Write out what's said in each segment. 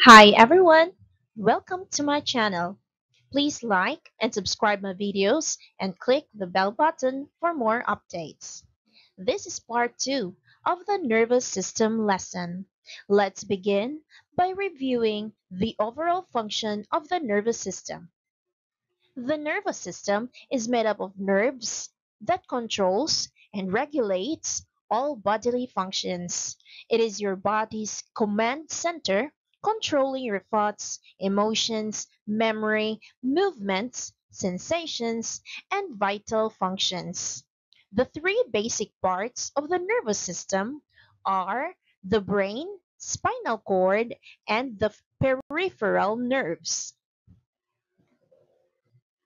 Hi everyone, welcome to my channel. Please like and subscribe my videos and click the bell button for more updates. This is part 2 of the nervous system lesson. Let's begin by reviewing the overall function of the nervous system. The nervous system is made up of nerves that controls and regulates all bodily functions. It is your body's command center, controlling your thoughts, emotions, memory, movements, sensations, and vital functions. The three basic parts of the nervous system are the brain, spinal cord, and the peripheral nerves.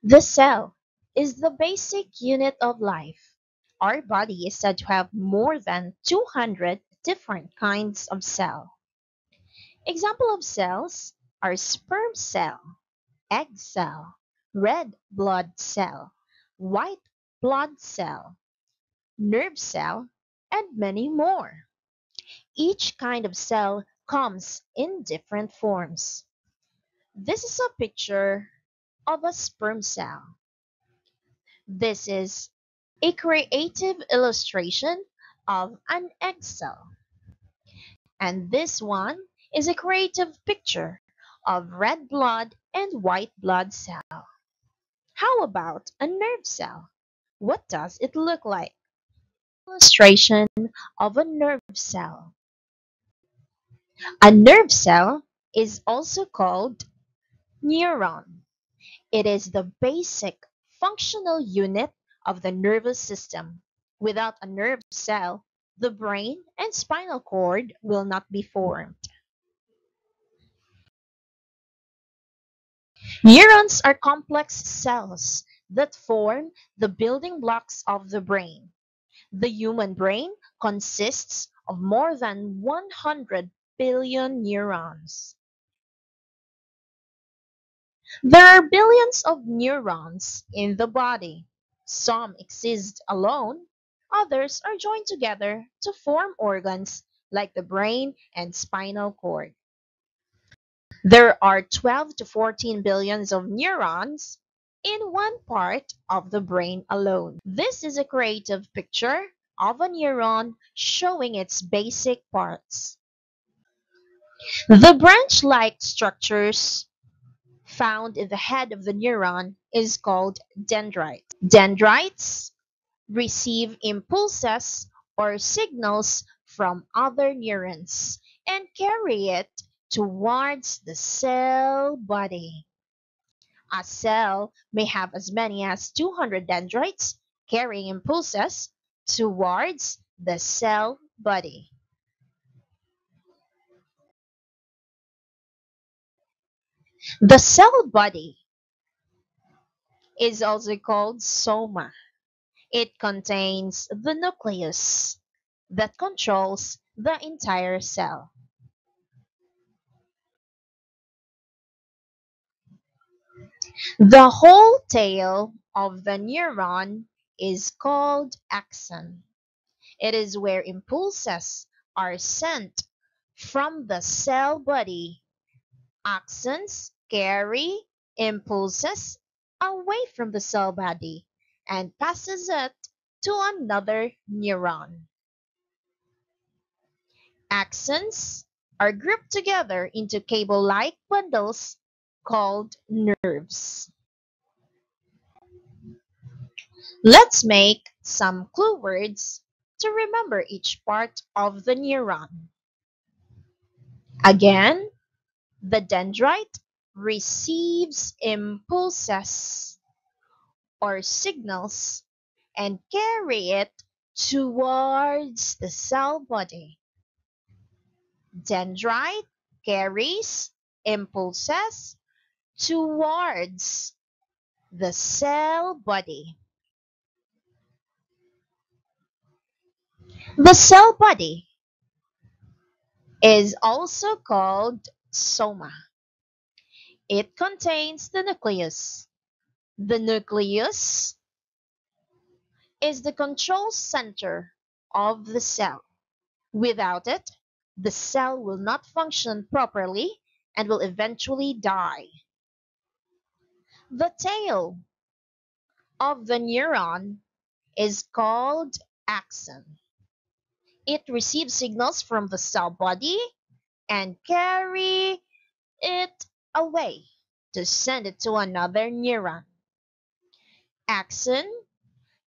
The cell is the basic unit of life. Our body is said to have more than 200 different kinds of cell. Example of cells are sperm cell, egg cell, red blood cell, white blood cell, nerve cell, and many more. Each kind of cell comes in different forms. This is a picture of a sperm cell. This is a creative illustration of an egg cell. And this one is a creative picture of red blood and white blood cell. How about a nerve cell? What does it look like? Illustration of a nerve cell. A nerve cell is also called neuron. It is the basic functional unit of the nervous system. Without a nerve cell, the brain and spinal cord will not be formed. Neurons are complex cells that form the building blocks of the brain. The human brain consists of more than 100 billion neurons. There are billions of neurons in the body. Some exist alone, others are joined together to form organs like the brain and spinal cord. There are 12 to 14 billions of neurons in one part of the brain alone. This is a creative picture of a neuron showing its basic parts. The branch-like structures found in the head of the neuron is called dendrites. Dendrites receive impulses or signals from other neurons and carry it towards the cell body. A cell may have as many as 200 dendrites carrying impulses towards the cell body. The cell body is also called soma. It contains the nucleus that controls the entire cell. The whole tail of the neuron is called axon. It is where impulses are sent from the cell body. Axons carry impulses away from the cell body and passes it to another neuron. Axons are grouped together into cable-like bundles called nerves. Let's make some clue words to remember each part of the neuron. Again, the dendrite receives impulses or signals and carry it towards the cell body. Dendrite carries impulses towards the cell body. The cell body is also called soma. It contains the nucleus. The nucleus is the control center of the cell. Without it, the cell will not function properly and will eventually die. The tail of the neuron is called axon. It receives signals from the cell body and carry it away to send it to another neuron. Axon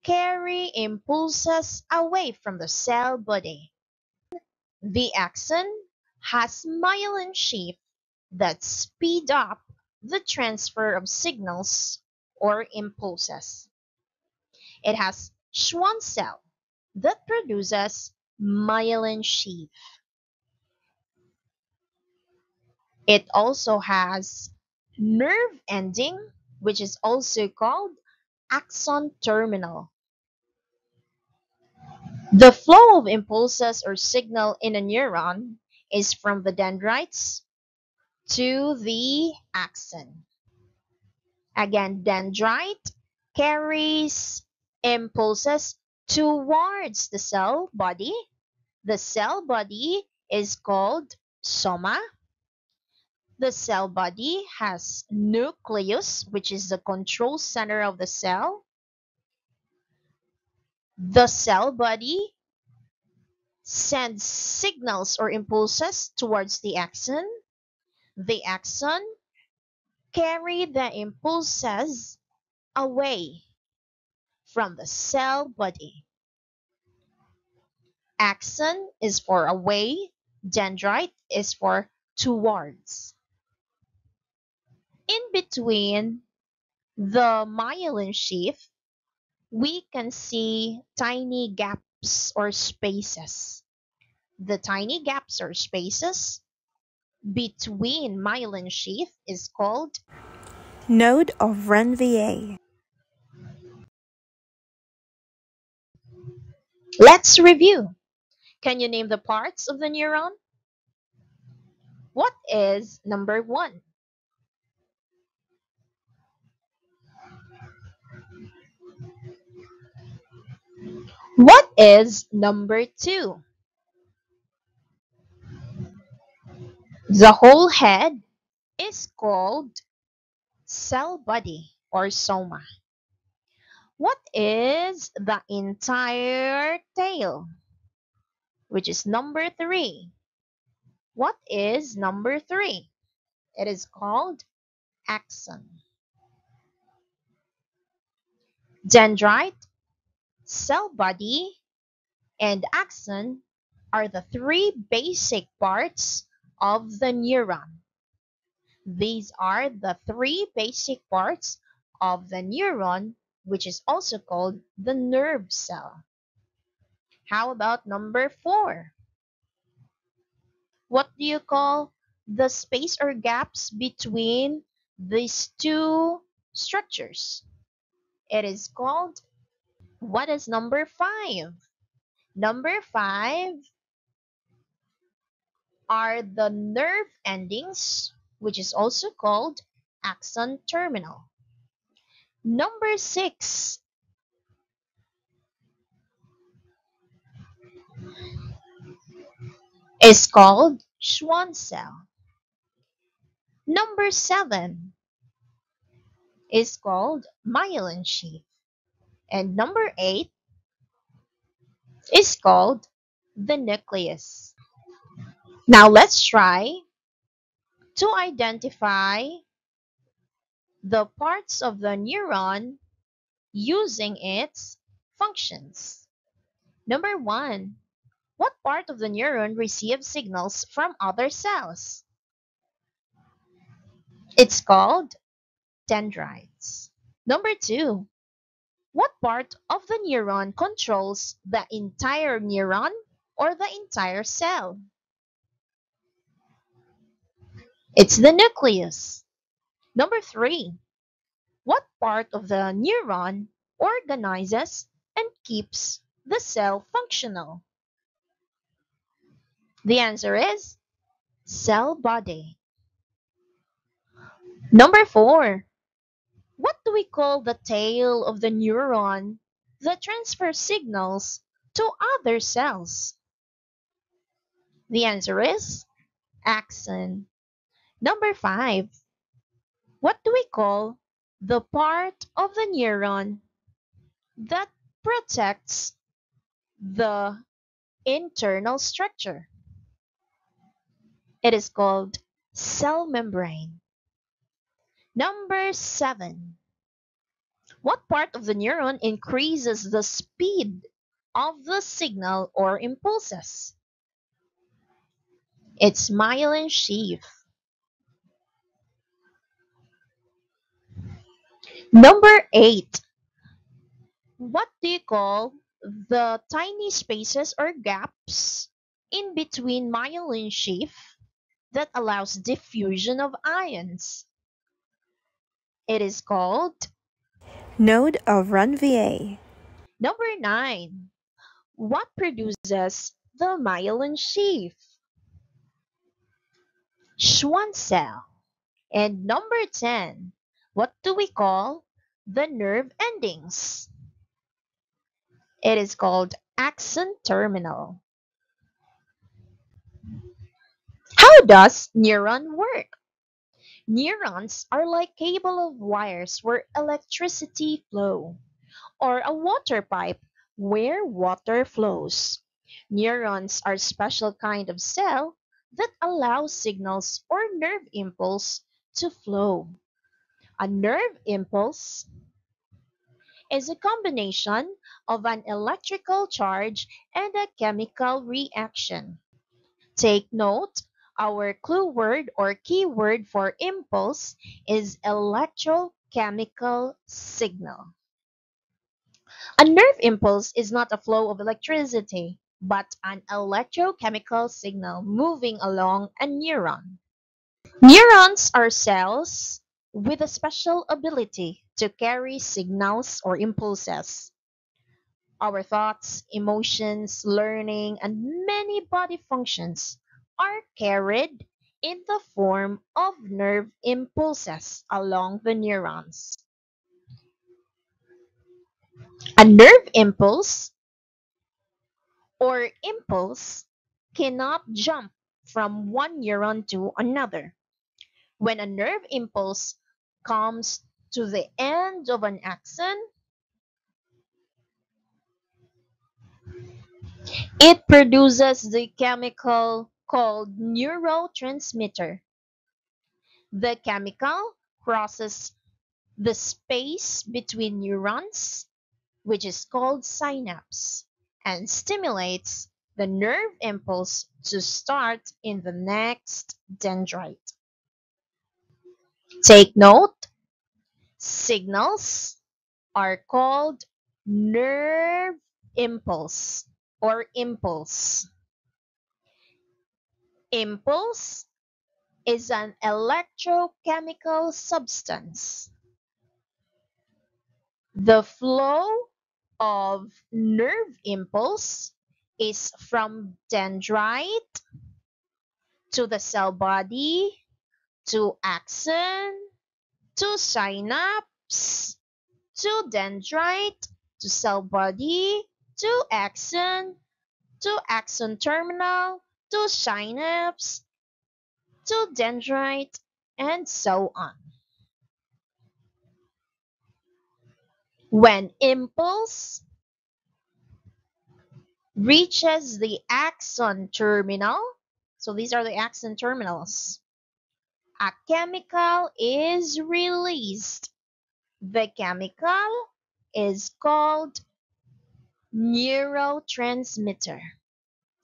carry impulses away from the cell body. The axon has myelin sheath that speed up the transfer of signals or impulses. It has Schwann cell that produces myelin sheath. It also has nerve ending, which is also called axon terminal. The flow of impulses or signal in a neuron is from the dendrites to the axon. Again, dendrite carries impulses towards the cell body. The cell body is called soma. The cell body has nucleus, which is the control center of the cell. The cell body sends signals or impulses towards the axon. The axon carry the impulses away from the cell body. Axon is for away, dendrite is for towards. In between the myelin sheath, we can see tiny gaps or spaces. The tiny gaps or spaces between myelin sheath is called Node of Ranvier. Let's review. Can you name the parts of the neuron? What is number 1? What is number 2? The whole head is called cell body or soma. What is the entire tail? Which is number 3. What is number 3? It is called axon. Dendrite, cell body, and axon are the 3 basic parts of the neuron. These are the 3 basic parts of the neuron, which is also called the nerve cell. How about number 4? What do you call the space or gaps between these 2 structures? It is called, what is number 5? Number 5 are the nerve endings, which is also called axon terminal. Number 6 is called Schwann cell. Number 7 is called myelin sheath. And number 8 is called the nucleus. Now let's try to identify the parts of the neuron using its functions. Number 1, what part of the neuron receives signals from other cells? It's called dendrites. Number 2, what part of the neuron controls the entire neuron or the entire cell? It's the nucleus. Number 3, what part of the neuron organizes and keeps the cell functional? The answer is cell body. Number 4, what do we call the tail of the neuron that transfers signals to other cells? The answer is axon. Number 5. What do we call the part of the neuron that protects the internal structure? It is called cell membrane. Number 7. What part of the neuron increases the speed of the signal or impulses? It's myelin sheath. Number 8. What do you call the tiny spaces or gaps in between myelin sheath that allows diffusion of ions? It is called Node of Ranvier. number 9. What produces the myelin sheath? Schwann cell. And number 10. What do we call the nerve endings? It is called axon terminal. How does neuron work? Neurons are like cable of wires where electricity flow, or a water pipe where water flows. Neurons are a special kind of cell that allow signals or nerve impulse to flow. A nerve impulse is a combination of an electrical charge and a chemical reaction. Take note, our clue word or keyword for impulse is electrochemical signal. A nerve impulse is not a flow of electricity, but an electrochemical signal moving along a neuron. Neurons are cells with a special ability to carry signals or impulses. Our thoughts, emotions, learning, and many body functions are carried in the form of nerve impulses along the neurons. A nerve impulse or impulse cannot jump from one neuron to another. When a nerve impulse comes to the end of an axon, it produces the chemical called neurotransmitter. The chemical crosses the space between neurons, which is called synapse, and stimulates the nerve impulse to start in the next dendrite. Take note, signals are called nerve impulse or impulse. Impulse is an electrochemical substance. The flow of nerve impulse is from dendrite to the cell body to axon to synapse to dendrite to cell body to axon terminal to synapse to dendrite and so on. When impulse reaches the axon terminal, so these are the axon terminals, a chemical is released. The chemical is called neurotransmitter.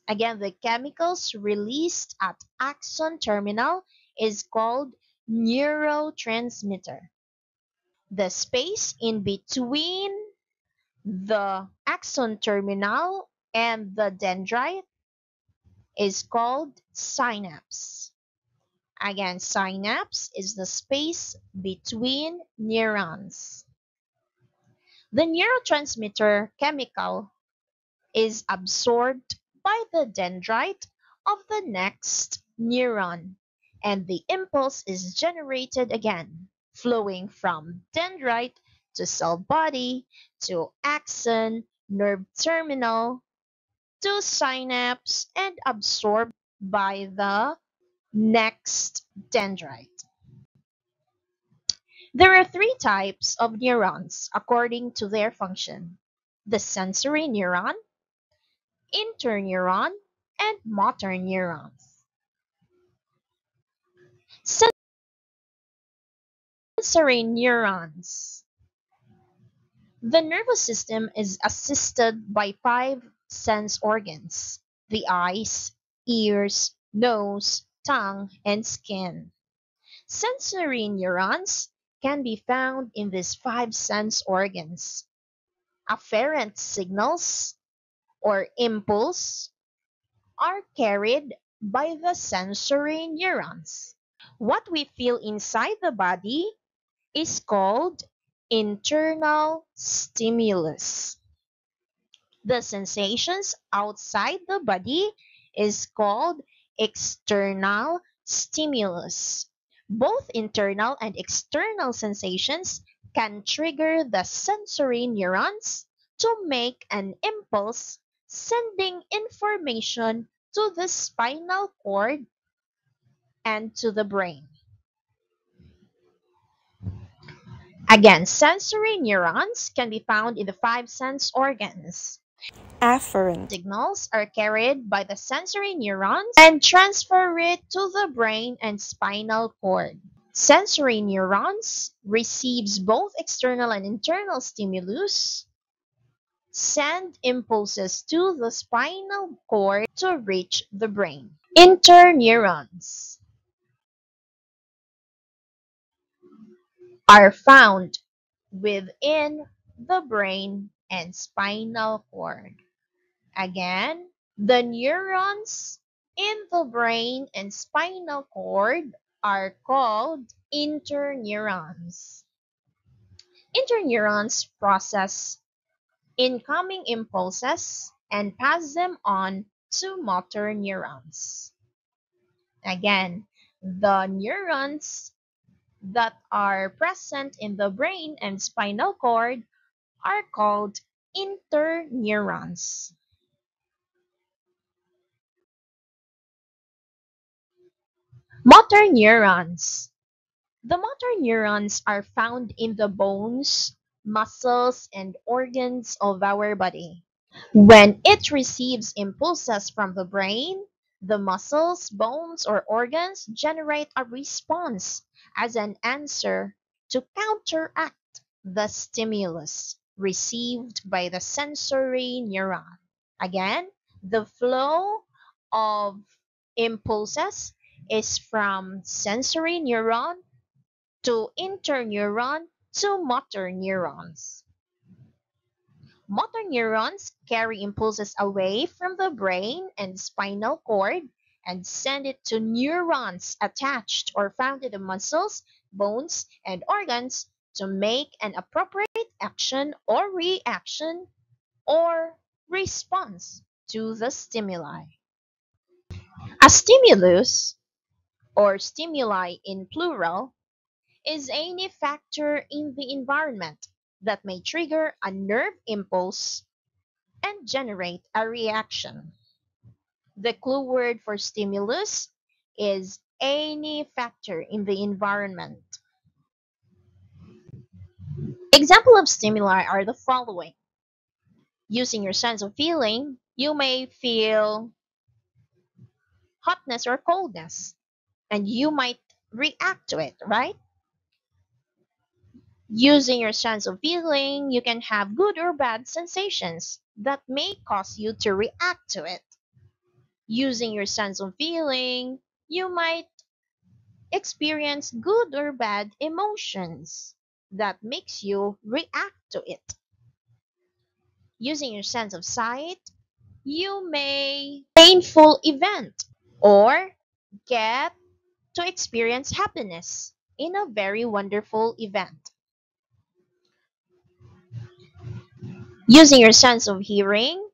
Again, the chemicals released at axon terminal is called neurotransmitter. The space in between the axon terminal and the dendrite is called synapse. Again, synapse is the space between neurons. The neurotransmitter chemical is absorbed by the dendrite of the next neuron, and the impulse is generated again, flowing from dendrite to cell body to axon, nerve terminal to synapse and absorbed by the Next, dendrite. There are three types of neurons according to their function: the sensory neuron, interneuron, and motor neurons. Sensory neurons. The nervous system is assisted by five sense organs: the eyes, ears, nose, tongue, and skin. Sensory neurons can be found in these five sense organs. Afferent signals or impulse are carried by the sensory neurons. What we feel inside the body is called internal stimulus. The sensations outside the body is called external stimulus. Both internal and external sensations can trigger the sensory neurons to make an impulse, sending information to the spinal cord and to the brain. Again, sensory neurons can be found in the five sense organs. Afferent. Signals are carried by the sensory neurons and transfer it to the brain and spinal cord. Sensory neurons receives both external and internal stimulus, send impulses to the spinal cord to reach the brain. Interneurons are found within the brain and spinal cord. Again, the neurons in the brain and spinal cord are called interneurons. Interneurons process incoming impulses and pass them on to motor neurons. Again, the neurons that are present in the brain and spinal cord are called interneurons. Motor neurons. The motor neurons are found in the bones, muscles, and organs of our body. When it receives impulses from the brain, the muscles, bones, or organs generate a response as an answer to counteract the stimulus received by the sensory neuron. Again, the flow of impulses is from sensory neuron to interneuron to motor neurons. Motor neurons carry impulses away from the brain and spinal cord and send it to neurons attached or found in the muscles, bones, and organs to make an appropriate action or reaction or response to the stimuli. A stimulus, or stimuli in plural, is any factor in the environment that may trigger a nerve impulse and generate a reaction. The clue word for stimulus is any factor in the environment. Example of stimuli are the following. Using your sense of feeling, you may feel hotness or coldness, and you might react to it, right? Using your sense of feeling, you can have good or bad sensations that may cause you to react to it. Using your sense of feeling, you might experience good or bad emotions that makes you react to it. Using your sense of sight, you may painful event or get to experience happiness in a very wonderful event. Using your sense of hearing,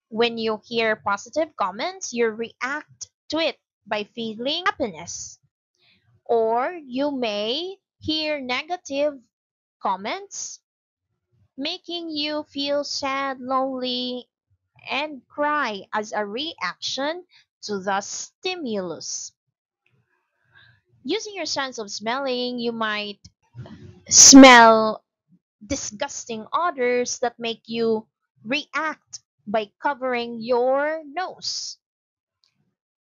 when you hear positive comments, you react to it by feeling happiness. Or you may hear negative comments, making you feel sad, lonely, and cry as a reaction to the stimulus. Using your sense of smelling, you might smell disgusting odors that make you react by covering your nose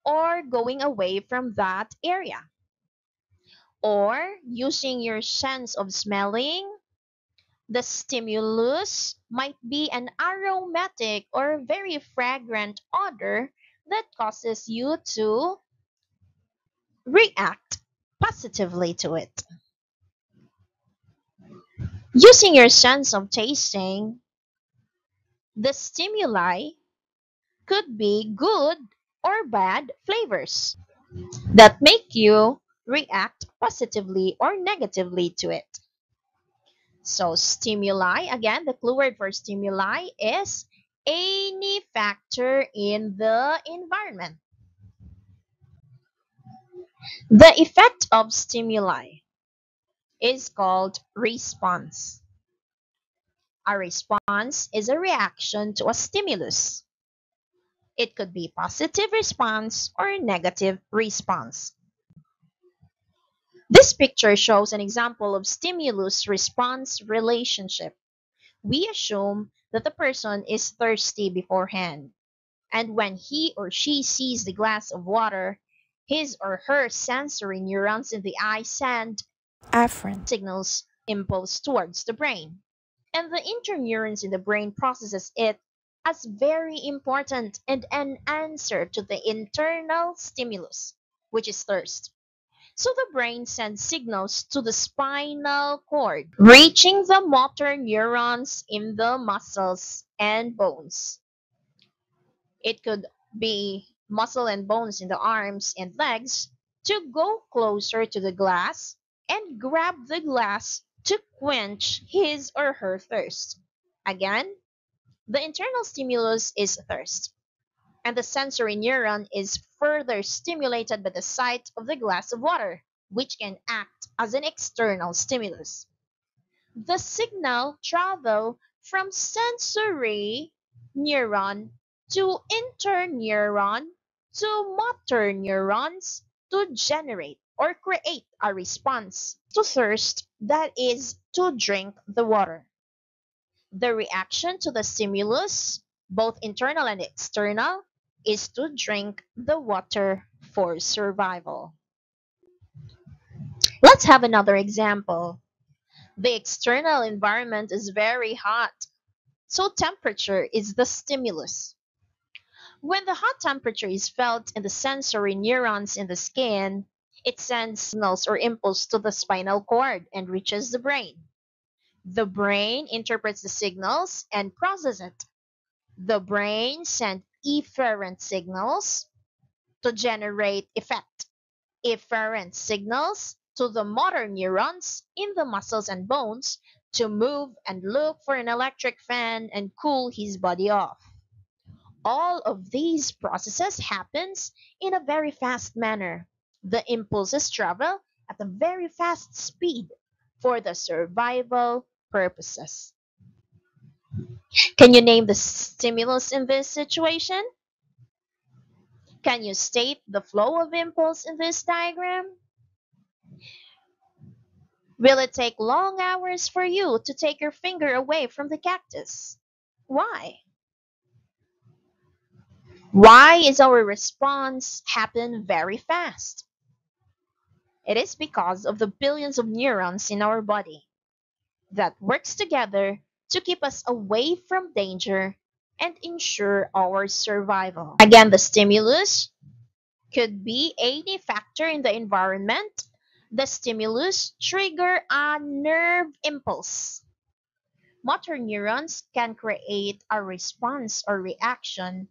or going away from that area. Or using your sense of smelling, the stimulus might be an aromatic or very fragrant odor that causes you to react positively to it. Using your sense of tasting, the stimuli could be good or bad flavors that make you react positively or negatively to it. So, stimuli, again, the clue word for stimuli is any factor in the environment. The effect of stimuli is called response. A response is a reaction to a stimulus. It could be positive response or negative response. This picture shows an example of stimulus response relationship. We assume that the person is thirsty beforehand, and when he or she sees the glass of water, his or her sensory neurons in the eye send Afferent. signals impulse towards the brain. And the interneurons in the brain processes it as very important and an answer to the internal stimulus, which is thirst. So the brain sends signals to the spinal cord, reaching the motor neurons in the muscles and bones. It could be muscle and bones in the arms and legs to go closer to the glass and grab the glass to quench his or her thirst. Again, the internal stimulus is thirst, and the sensory neuron is further stimulated by the sight of the glass of water, which can act as an external stimulus. The signal travel from sensory neuron to interneuron to motor neurons to generate or create a response to thirst, that is to drink the water. The reaction to the stimulus, both internal and external, is to drink the water for survival. Let's have another example. The external environment is very hot, so temperature is the stimulus. When the hot temperature is felt in the sensory neurons in the skin, it sends signals or impulse to the spinal cord and reaches the brain. The brain interprets the signals and processes it. The brain sends efferent signals to generate effect, efferent signals to the motor neurons in the muscles and bones to move and look for an electric fan and cool his body off. All of these processes happens in a very fast manner. The impulses travel at a very fast speed for the survival purposes. Can you name the stimulus in this situation? Can you state the flow of impulse in this diagram? Will it take long hours for you to take your finger away from the cactus? Why? Why is our response happen very fast? It is because of the billions of neurons in our body that works together to keep us away from danger and ensure our survival. Again, the stimulus could be any factor in the environment. The stimulus trigger a nerve impulse. Motor neurons can create a response or reaction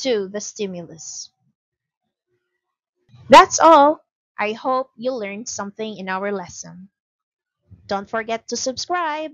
to the stimulus. That's all. I hope you learned something in our lesson. Don't forget to subscribe.